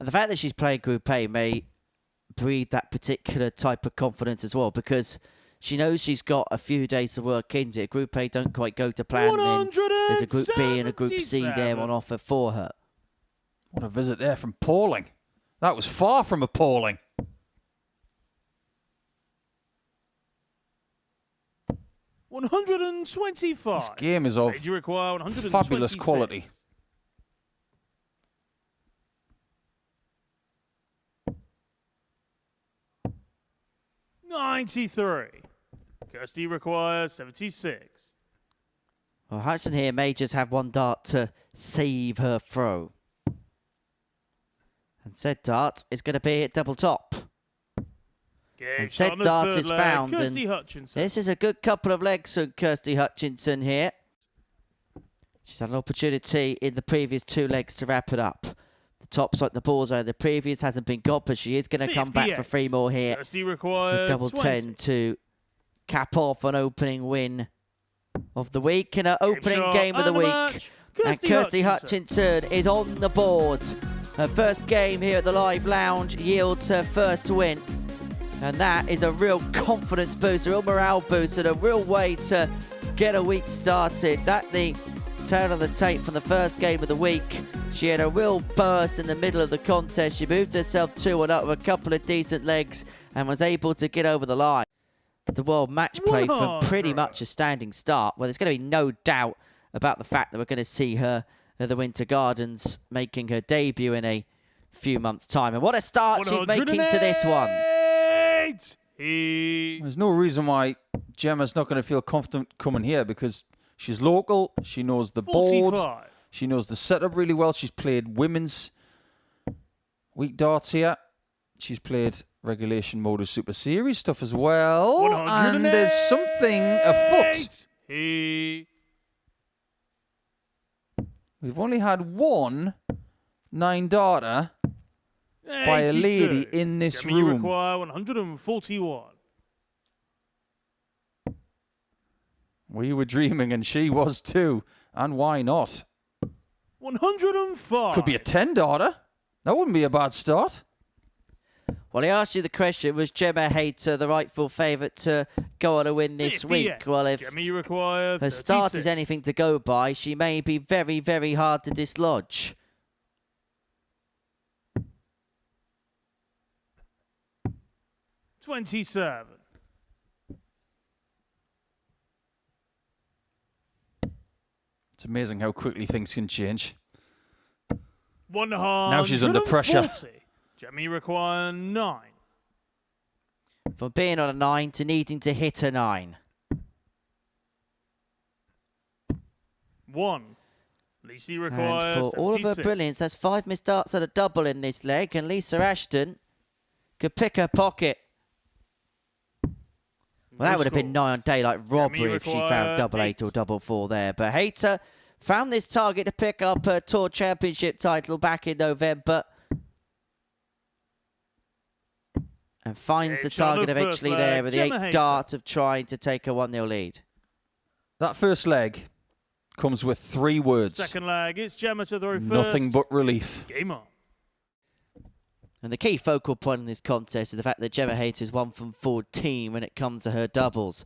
And the fact that she's playing Group A may breed that particular type of confidence as well, because she knows she's got a few days to work into it. Group A don't quite go to plan, then there's a Group B and a Group C there on offer for her. What a visit there from Pauling. That was far from appalling. $125. This game is of fabulous quality. $93. Kirsty requires 76. Well, Hutchinson here may just have one dart to save her throw. And said dart is going to be at double top. And said dart is found. And this is a good couple of legs from Kirsty Hutchinson here. She's had an opportunity in the previous two legs to wrap it up. The top side, the ball zone, the previous hasn't been got, but she is going to come back for three more here. With double 10 to cap off an opening win of the week and an opening game of the week. And Kirsty Hutchinson is on the board. Her first game here at the Live Lounge yields her first win. And that is a real confidence boost, a real morale boost, and a real way to get a week started. That's the turn on the tape from the first game of the week. She had a real burst in the middle of the contest. She moved herself 2-1 up with a couple of decent legs and was able to get over the line. The World Match Play from pretty much a standing start. Well, there's going to be no doubt about the fact that we're going to see her at the Winter Gardens making her debut in a few months' time. And what a start she's making to this one. There's no reason why Gemma's not going to feel confident coming here, because she's local, she knows the board, she knows the setup really well. She's played women's week darts here. She's played regulation MODUS Super Series stuff as well. And there's something afoot. We've only had one 9-darter by a lady in this room. Require 141. We were dreaming and she was too. And why not? 105. Could be a 10-darter. That wouldn't be a bad start. Well, I asked you the question, was Gemma Hayter the rightful favourite to go on a win this week? Well, if her start is anything to go by, she may be very, very hard to dislodge. $27. It's amazing how quickly things can change. 140. Now she's under pressure. Gemmy require 9. From being on a 9 to needing to hit a 9. 1. Lisa requires and for 76. all of her brilliance, that's 5 missed darts and a double in this leg, and Lisa Ashton could pick her pocket. Well, that would have been nigh on daylight robbery if she found double 8 or double 4 there. But Hayter found this target to pick up her Tour Championship title back in November. And finds the target eventually there with the 8th dart of trying to take a 1-0 lead. That first leg comes with 3 words. Second leg, it's Gemma to throw first. Nothing but relief. Game on. And the key focal point in this contest is the fact that Gemma Hayter is 1 from 14 when it comes to her doubles.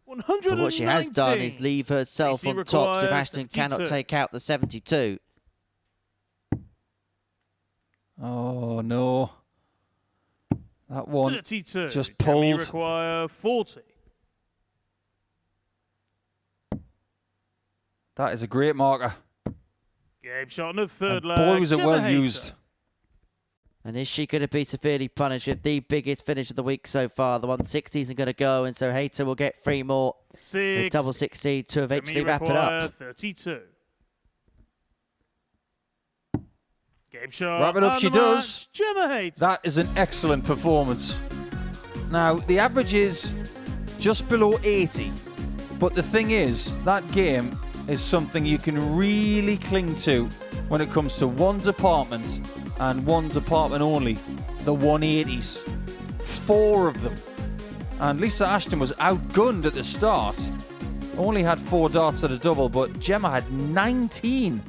But what she has done is leave herself on top if Ashton cannot take out the 72. Oh, no. That one 32. just pulled. Require 40. That is a great marker. Game shot on the third leg. Boy, was it well used. And is she going to be severely punished with the biggest finish of the week so far? The 160 isn't going to go, and so Hayter will get 3 more. With double 60 to eventually wrap it up. 32. Game shot. Wrap it up she does. Gemma Hayter. That is an excellent performance. Now, the average is just below 80. But the thing is, that game is something you can really cling to when it comes to one department and one department only, the 180s. 4 of them. And Lisa Ashton was outgunned at the start. Only had 4 darts at a double, but Gemma had 19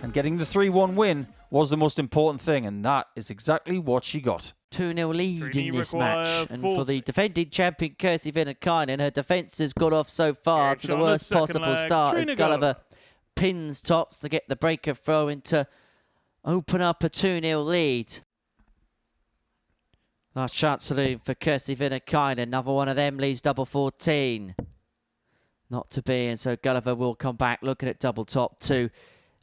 And getting the 3-1 win was the most important thing, and that is exactly what she got. 2-0 lead in this require match. And 40. for the defending champion, Kirsty Viinikainen, her defence has got off so far Game to the shot on the worst second possible leg. start as Trina Gulliver Gulliver. pins tops to get the breaker throw in to open up a 2-0 lead. Last chance saloon for Kirsty Viinikainen. Another one of them leaves double 14. Not to be, and so Gulliver will come back looking at double top to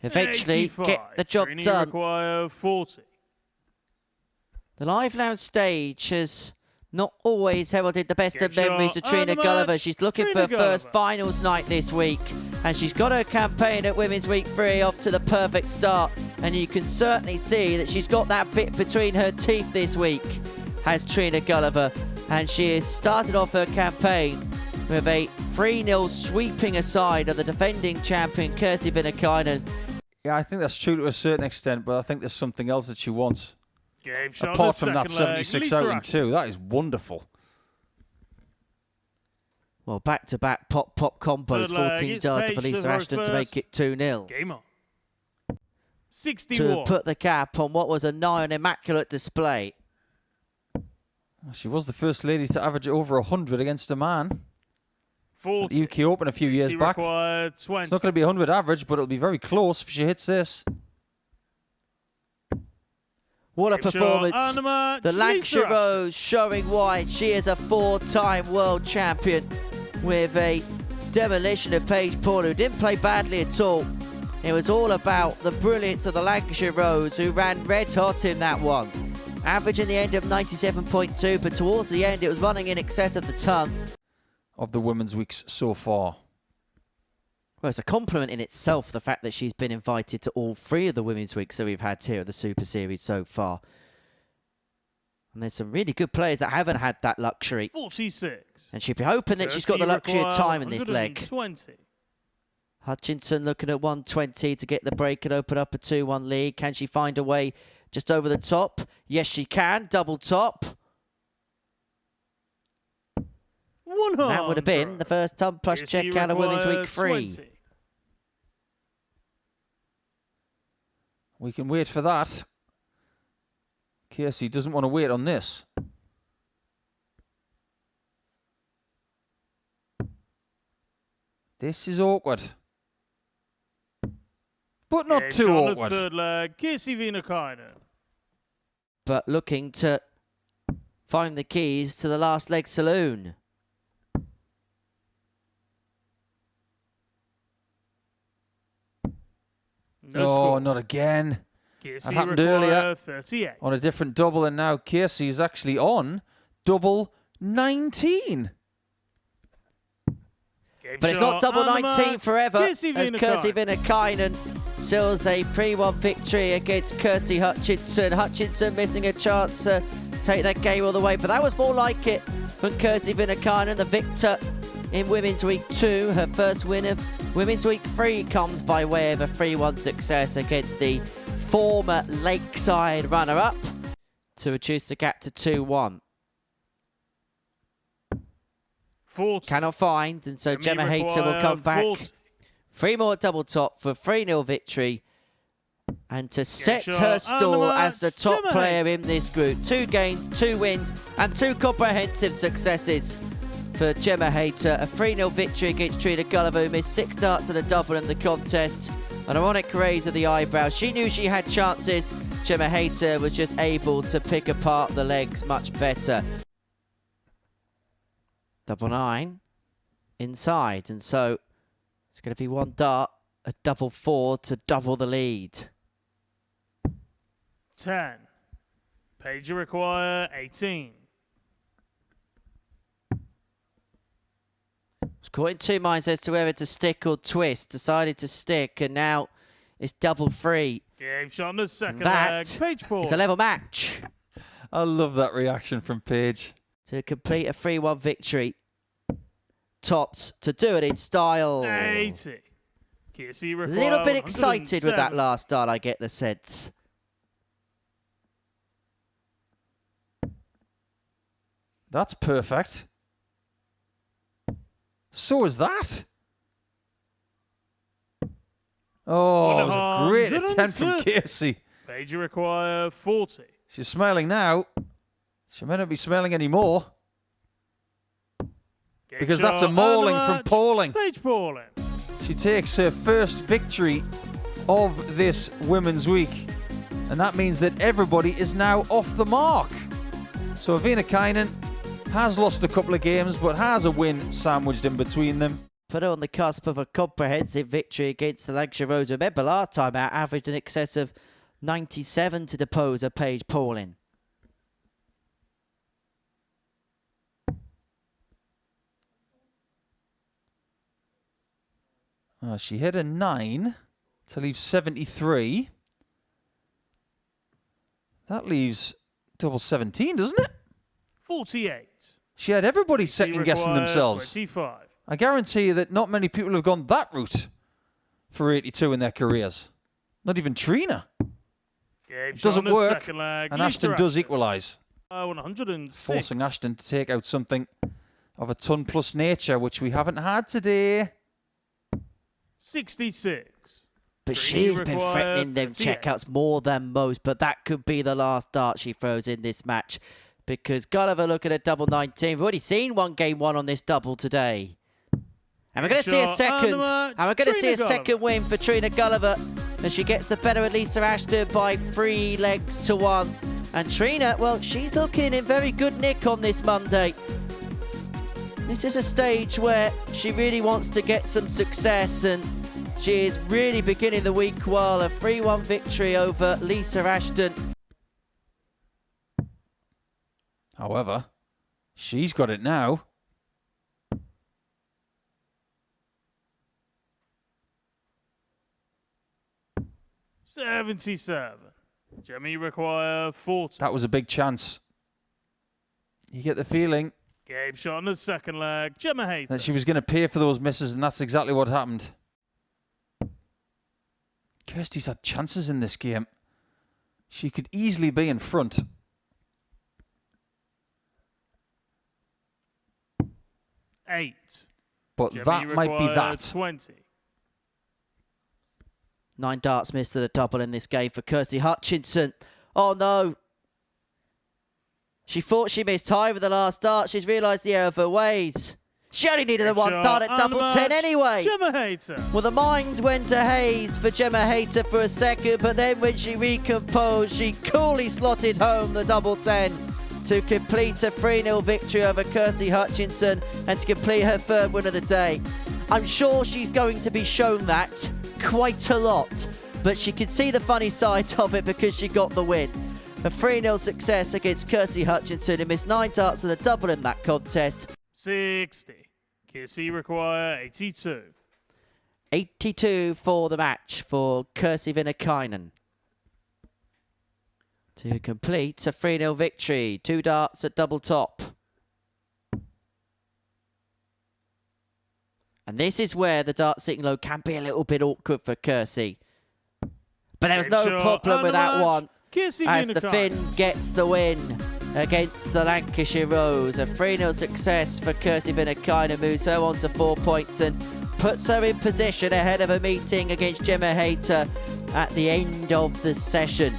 eventually 85. get the job Trini done. require 40. The live lounge stage has not always heralded the best Game of memories shot of Trina and the Gulliver. match. She's looking Trina for her first Gulliver. finals night this week, and she's got her campaign at Women's Week 3 off to the perfect start, and you can certainly see that she's got that bit between her teeth this week, has Trina Gulliver, and she has started off her campaign with a 3-0 sweeping aside of the defending champion Kirsty Viinikainen. Yeah, I think that's true to a certain extent, but I think there's something else that she wants. Game shot Apart on from the that second leg. 76 Lisa out in Ashton. 2. That is wonderful. Well, back-to-back pop combos, Third leg, 14 it's darts Paige for Lisa to throw Ashton to make first. it 2-0. Game on. To 61. put the cap on what was a nigh on immaculate display. She was the first lady to average over 100 against a man at 40. the UK Open a few years She back. required 20. It's not going to be 100 average, but it'll be very close if she hits this. What a Game shot performance. and the match. The Lisa Lancashire Ashton. Rose showing why she is a 4-time world champion with a demolition of Paige Paul, who didn't play badly at all. It was all about the brilliance of the Lancashire Rose, who ran red hot in that one. Average in the end of 97.2, but towards the end it was running in excess of the ton. Of the women's weeks so far. Well, it's a compliment in itself, the fact that she's been invited to all 3 of the Women's Weeks that we've had here at the Super Series so far. And there's some really good players that haven't had that luxury. 46. And she'd be hoping that she's got the luxury of time in this leg. 120. Hutchinson looking at 120 to get the break and open up a 2-1 lead. Can she find a way just over the top? Yes, she can. Double top. 100. And that would have been the first ton plus Yes, check he out of Women's Week required 3. 20. We can wait for that. Kirsty doesn't want to wait on this. This is awkward. But not Game too shot on the awkward. third leg. Kirsty Viinikainen. But looking to find the keys to the last leg saloon. No Oh, score. not again. Kirsty That happened required earlier. 38. On a different double, and now Kirsty is actually on double 19. Game But it's shot not double and the 19 match. forever, Kirsty as Kirsty Viinikainen. Viinikainen seals a 3-1 victory against Kirsty Hutchinson. Hutchinson missing a chance to take that game all the way, but that was more like it from Kirsty Viinikainen, the victor in Women's Week 2. Her first win of Women's Week 3 comes by way of a 3-1 success against the former Lakeside runner-up to reduce the gap to 2-1. 40. Cannot find, and so Emily Gemma Hayter will required come back. 40. 3 more double top for 3-0 victory. And to set shot her and the stall as the match, top Gemma player Hayter. in this group. 2 games, 2 wins, and 2 comprehensive successes for Gemma Hayter. A 3-0 victory against Trina Gulliver, who missed 6 darts and a double in the contest. An ironic raise of the eyebrows. She knew she had chances. Gemma Hayter was just able to pick apart the legs much better. Double 9 inside, and so it's going to be 1 dart, a double 4 to double the lead. 10. Paige require 18. Was caught in 2 minds as to whether to stick or twist. Decided to stick, and now it's double 3. Game shot on the second That leg. Paige Paul. It's a level match I love that reaction from Paige. to complete a 3-1 victory. Tops to do it in style. 80. Kirsty A required little bit excited with that 170. last dart, I get the sense. That's perfect. So is that. Oh, it was a great attempt from Casey. Page you require 40. She's smiling now. She may not be smiling anymore. Because that's a mauling from Pauling. Paige Pauling. She takes her first victory of this Women's Week. And that means that everybody is now off the mark. So Viinikainen has lost a couple of games, but has a win sandwiched in between them. Put her on the cusp of a comprehensive victory against the Lancashire Rose. Remember, last time out, averaged in excess of 97 to depose a Paige Pauling. She hit a 9 to leave 73. That leaves double 17, doesn't it? 48. She had everybody second-guessing themselves. 25. I guarantee you that not many people have gone that route for 82 in their careers. Not even Trina. It doesn't work, and Ashton does equalise. 106. Forcing Ashton to take out something of a ton-plus nature, which we haven't had today. 66. But she's been threatening them checkouts more than most, but that could be the last dart she throws in this match. Because Gulliver looking at double 19. We've already seen one game one on this double today. And we're going to see a second. And we're going to see a second win for Trina Gulliver. And she gets the better of Lisa Ashton by 3 legs to 1. And Trina, well, she's looking in very good nick on this Monday. This is a stage where she really wants to get some success, and she is really beginning the week well. A 3-1 victory over Lisa Ashton. However, she's got it now. $77. Jemmy require 40. That was a big chance. You get the feeling Game shot on the second leg. Gemma Hayter. that she was going to pay for those misses, and that's exactly what happened. Kirsty's had chances in this game. She could easily be in front. $8. But Jemmy that might be that. 20. 9 darts missed at a double in this game for Kirsty Hutchinson. Oh no. She thought she missed high with the last dart. She's realised the error of her ways. She only needed the 1 dart at double 10 anyway. Gemma Hayter. Well, the mind went to haze for Gemma Hayter for a second, but then when she recomposed, she coolly slotted home the double 10 to complete a 3-0 victory over Kirsty Hutchinson and to complete her third win of the day. I'm sure she's going to be shown that quite a lot, but she can see the funny side of it because she got the win. A 3-0 success against Kirsty Hutchinson, who missed 9 darts and a double in that contest. 60. Kirsty require 82. 82 for the match for Kirsty Viinikainen to complete a 3-0 victory. 2 darts at double top. And this is where the dart sitting low can be a little bit awkward for Kirsty. But there was no problem with that one, as the Finn gets the win against the Lancashire Rose. A 3-0 success for Kirsty Viinikainen, moves her on to 4 points and puts her in position ahead of a meeting against Gemma Hayter at the end of the session.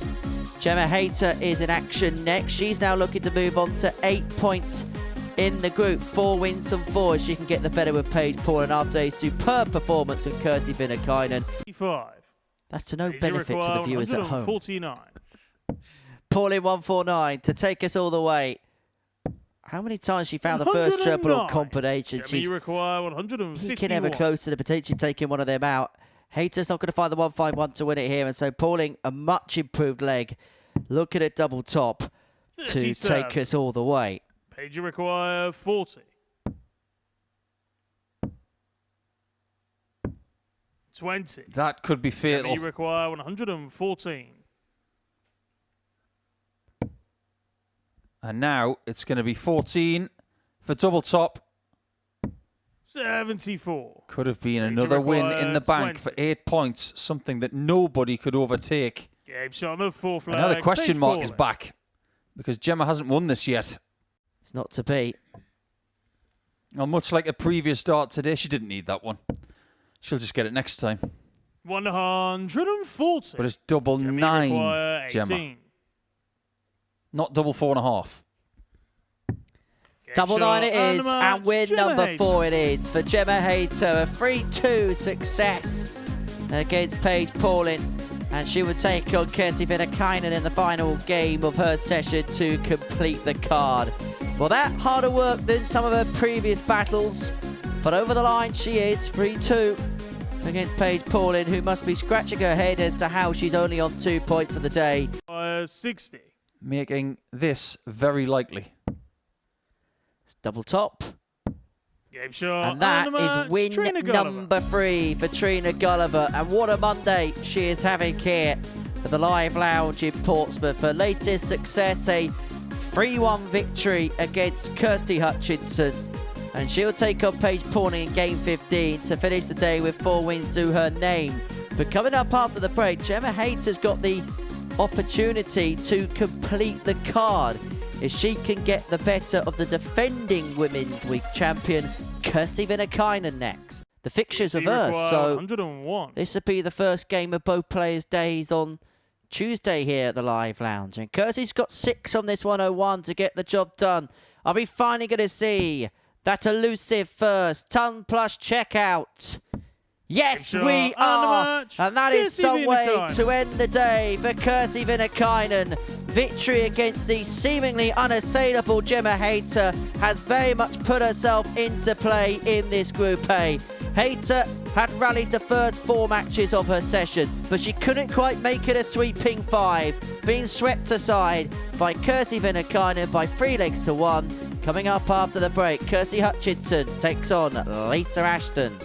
Gemma Hayter is in action next. She's now looking to move on to 8 points in the group. 4 wins and 4 as she can get the better with Paige Pauling after a superb performance from Kirsty Viinikainen. 55. That's to no benefit to the viewers at home. 49. Pauling 149 to take us all the way. How many times she found the first treble on combination? She's require 151. peeking ever closer to potentially taking one of them out. Hayter's not going to find the 151 to win it here, and so Pauling, a much improved leg, looking at double top 37. to take us all the way. Paige require 40. 20. That could be fatal. You require 114. And now it's going to be 14 for double top. 74. Could have been another win in the bank 20. for 8 points, something that nobody could overtake. Game shot on the 4th leg. Another question Paige mark Pauling. is back, because Gemma hasn't won this yet. It's not to be. Well, much like a previous start today, she didn't need that one. She'll just get it next time. 140. But it's double Gemma, you 9, require 18. Gemma. Not double 4.5. Double 9 it is, and win Gemma number Hayter. 4 it is for Gemma Hayter. A 3-2 success against Paige Paulin. And she would take on Viinikainen in the final game of her session to complete the card. Well, that harder work than some of her previous battles. But over the line she is, 3-2 against Paige Paulin, who must be scratching her head as to how she's only on 2 points for the day. 60. Making this very likely. It's double top. Game shot. And that is win Trina Gulliver. number 3 for Trina Gulliver. And what a Monday she is having here at the Live Lounge in Portsmouth. Her latest success, a 3-1 victory against Kirsty Hutchinson. And she'll take on Paige Paulin in game 15 to finish the day with 4 wins to her name. But coming up after the break, Gemma Hayter's got the opportunity to complete the card if she can get the better of the defending Women's Week champion, Kirsty Viinikainen, next. The fixtures are hers, so 101. this would be the first game of both players' days on Tuesday here at the Live Lounge. And Kirsty's got 6 on this 101 to get the job done. Are we finally going to see that elusive first ton plus checkout? Yes, we are! And that is some way to end the day for Kirsty Viinikainen. Victory against the seemingly unassailable Gemma Hayter has very much put herself into play in this Group A. Hayter had rallied the first 4 matches of her session, but she couldn't quite make it a sweeping 5, being swept aside by Kirsty Viinikainen by 3 legs to 1. Coming up after the break, Kirsty Hutchinson takes on Lisa Ashton.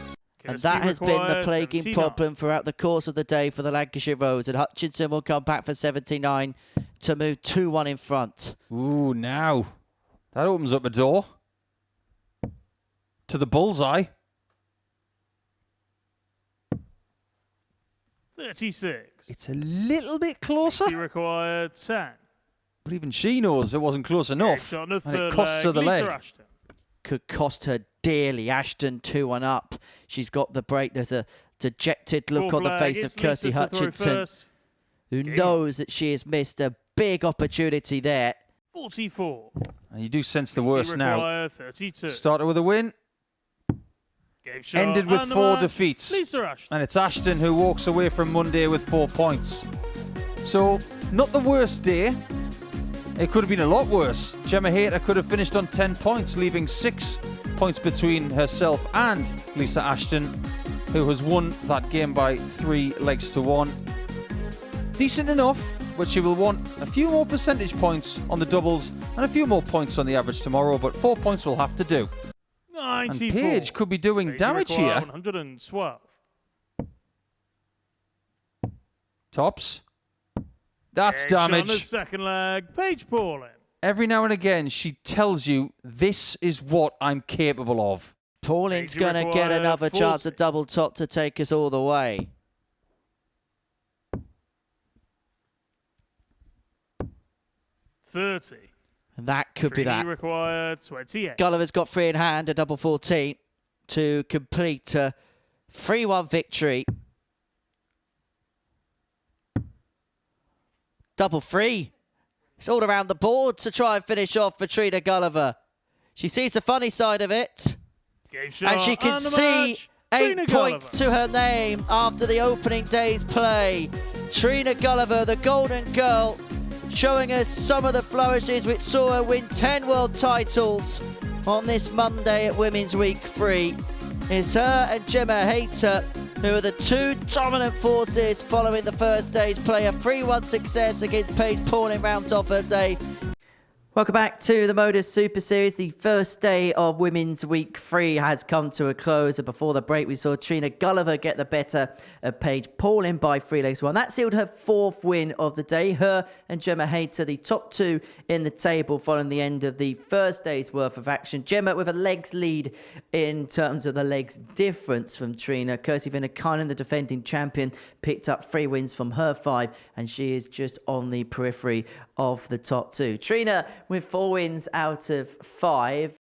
And that has been the plaguing 79. problem throughout the course of the day for the Lancashire Rose. And Hutchinson will come back for 79 to move 2-1 in front. Ooh, now. That opens up a door to the bullseye. 36. It's a little bit closer. She required 10. But even she knows it wasn't close enough. Shot on the And it third costs her leg, the Lisa leg. Ashton. Could cost her dearly. Ashton 2-1 up. She's got the break. There's a dejected look Fourth on the leg, face of it's Kirsty Lisa to throw Hutchinson, first. who Game. knows that she has missed a big opportunity there. 44. And you do sense the She worst now. required 32. Started with a win, Game shot ended with and the 4 match, defeats. Lisa Ashton. And it's Ashton who walks away from Monday with 4 points. So, not the worst day. It could have been a lot worse. Gemma Hayter could have finished on 10 points, leaving 6 points between herself and Lisa Ashton, who has won that game by 3 legs to 1. Decent enough, but she will want a few more percentage points on the doubles and a few more points on the average tomorrow, but 4 points will have to do. 94. And Paige could be doing Paige damage required here. 112. Tops. That's Paige on the damage. second leg, Paige Paulin. Every now and again, she tells you, this is what I'm capable of. Paulin's Paige going to get required another 40. chance at double top to take us all the way. $30. And that could be that. Required 28. Gulliver's got 3 in hand, a double 14 to complete a 3-1 victory. Double 3. It's all around the board to try and finish off for Trina Gulliver. She sees the funny side of it. Game shot And she can and the see match, 8 Trina points Gulliver. to her name after the opening day's play. Trina Gulliver, the Golden Girl, showing us some of the flourishes which saw her win 10 world titles on this Monday at Women's Week 3. It's her and Gemma Hayter who are the 2 dominant forces following the first day's play. A 3-1 success against Paige Paulin rounds off her day. Welcome back to the MODUS Super Series. The first day of Women's Week 3 has come to a close. And before the break, we saw Trina Gulliver get the better of Paige Paulin by 3 legs to 1. That sealed her 4th win of the day. Her and Gemma Hayter, the top 2 in the table following the end of the first day's worth of action. Gemma with a legs lead in terms of the legs difference from Trina. Kirsty Viinikainen, the defending champion, picked up 3 wins from her 5, and she is just on the periphery of the top 2. Trina with 4 wins out of 5.